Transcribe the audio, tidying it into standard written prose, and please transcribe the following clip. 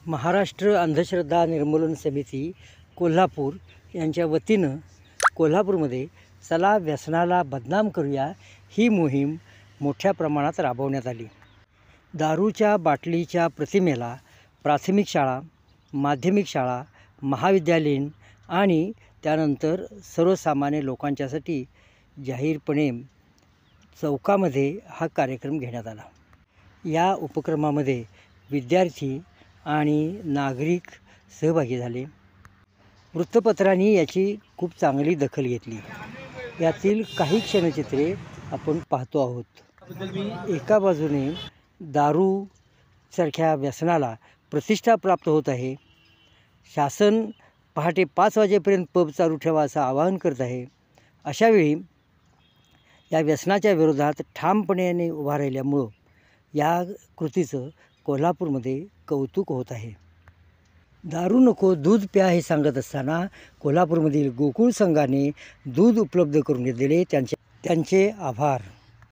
महाराष्ट्र अंधश्रद्धा निर्मूलन समिती कोल्हापूर यांच्या वतीनं कोल्हापूरमध्ये चला व्यसनाला बदनाम करूया ही मोहीम मोठ्या प्रमाणात राबवण्यात आली. दारूच्या बाटलीच्या प्रतिमेला प्राथमिक शाळा, माध्यमिक शाळा, महाविद्यालयीन आणि त्यानंतर सर्वसामान्य लोकांच्यासाठी जाहीरपणे चौकामध्ये हा कार्यक्रम घेण्यात आला. या उपक्रमामध्ये विद्यार्थी आणि नागरिक सहभागी झाले. वृत्तपत्रांनी याची खूप चांगली दखल घेतली. यातील काही क्षणचित्रे आपण पाहतो आहोत. एका बाजूने दारूसारख्या व्यसनाला प्रतिष्ठा प्राप्त होत आहे. शासन पहाटे 5 वाजेपर्यंत पब चालू ठेवा असं आवाहन करत आहे. अशावेळी या व्यसनाच्या विरोधात ठामपणे उभा राहिल्यामुळं या कृतीचं कोल्हापूरमध्ये कौतुक होत आहे. दारू नको दूध प्या हे सांगत असताना कोल्हापूरमधील गोकुळ संघाने दूध उपलब्ध करून दिले. त्यांचे आभार.